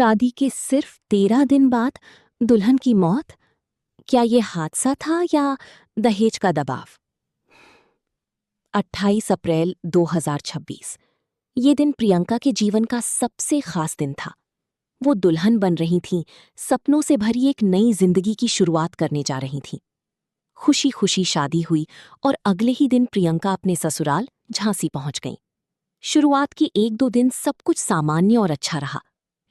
शादी के सिर्फ 13 दिन बाद दुल्हन की मौत। क्या ये हादसा था या दहेज का दबाव? 28 अप्रैल 2026। ये दिन प्रियंका के जीवन का सबसे खास दिन था। वो दुल्हन बन रही थीं, सपनों से भरी एक नई जिंदगी की शुरुआत करने जा रही थीं। खुशी खुशी शादी हुई और अगले ही दिन प्रियंका अपने ससुराल झांसी पहुंच गईं। शुरुआत के 1-2 दिन सब कुछ सामान्य और अच्छा रहा,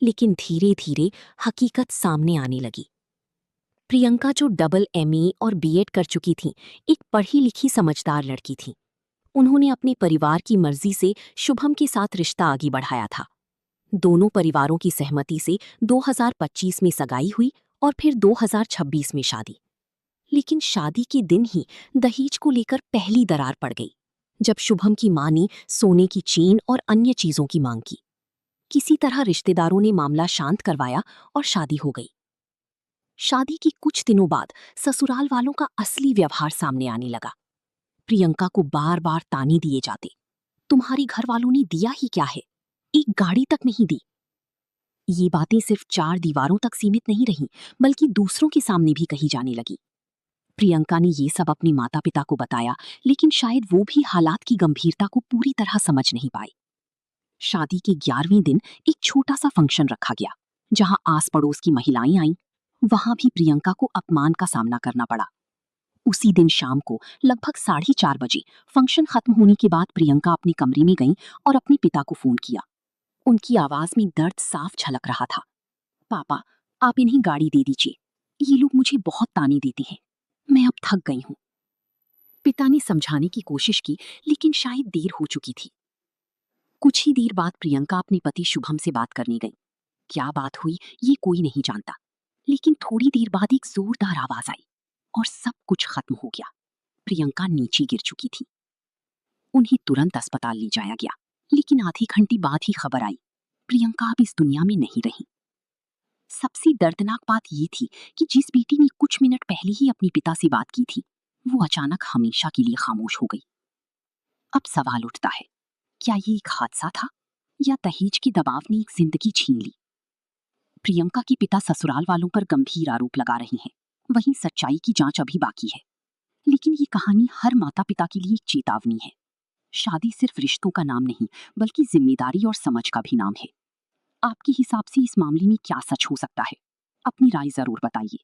लेकिन धीरे धीरे हकीकत सामने आने लगी। प्रियंका जो डबल एमए और बीएड कर चुकी थी, एक पढ़ी लिखी समझदार लड़की थी। उन्होंने अपने परिवार की मर्जी से शुभम के साथ रिश्ता आगे बढ़ाया था। दोनों परिवारों की सहमति से 2025 में सगाई हुई और फिर 2026 में शादी। लेकिन शादी के दिन ही दहेज को लेकर पहली दरार पड़ गई, जब शुभम की मां ने सोने की चेन और अन्य चीजों की मांग की। किसी तरह रिश्तेदारों ने मामला शांत करवाया और शादी हो गई। शादी के कुछ दिनों बाद ससुराल वालों का असली व्यवहार सामने आने लगा। प्रियंका को बार बार ताने दिए जाते, तुम्हारे घर वालों ने दिया ही क्या है, एक गाड़ी तक नहीं दी। ये बातें सिर्फ 4 दीवारों तक सीमित नहीं रहीं, बल्कि दूसरों के सामने भी कही जाने लगी। प्रियंका ने ये सब अपने माता पिता को बताया, लेकिन शायद वो भी हालात की गंभीरता को पूरी तरह समझ नहीं पाए। शादी के 11वें दिन एक छोटा सा फंक्शन रखा गया, जहां आस पड़ोस की महिलाएं आईं। वहां भी प्रियंका को अपमान का सामना करना पड़ा। उसी दिन शाम को लगभग 4:30 बजे फंक्शन खत्म होने के बाद प्रियंका अपने कमरे में गईं और अपने पिता को फोन किया। उनकी आवाज में दर्द साफ झलक रहा था। पापा, आप इन्हें गाड़ी दे दीजिए, ये लोग मुझे बहुत ताने देते हैं, मैं अब थक गई हूं। पिता ने समझाने की कोशिश की, लेकिन शायद देर हो चुकी थी। कुछ ही देर बाद प्रियंका अपने पति शुभम से बात करने गई। क्या बात हुई ये कोई नहीं जानता, लेकिन थोड़ी देर बाद एक जोरदार आवाज आई और सब कुछ खत्म हो गया। प्रियंका नीचे गिर चुकी थी। उन्हें तुरंत अस्पताल ले जाया गया, लेकिन आधे घंटे बाद ही खबर आई, प्रियंका अब इस दुनिया में नहीं रही। सबसे दर्दनाक बात ये थी कि जिस बेटी ने कुछ मिनट पहले ही अपने पिता से बात की थी, वो अचानक हमेशा के लिए खामोश हो गई। अब सवाल उठता है, क्या ये एक हादसा था या दहेज के दबाव ने एक जिंदगी छीन ली? प्रियंका के पिता ससुराल वालों पर गंभीर आरोप लगा रहे हैं। वहीं सच्चाई की जांच अभी बाकी है, लेकिन ये कहानी हर माता पिता के लिए एक चेतावनी है। शादी सिर्फ रिश्तों का नाम नहीं, बल्कि जिम्मेदारी और समझ का भी नाम है। आपके हिसाब से इस मामले में क्या सच हो सकता है? अपनी राय जरूर बताइए।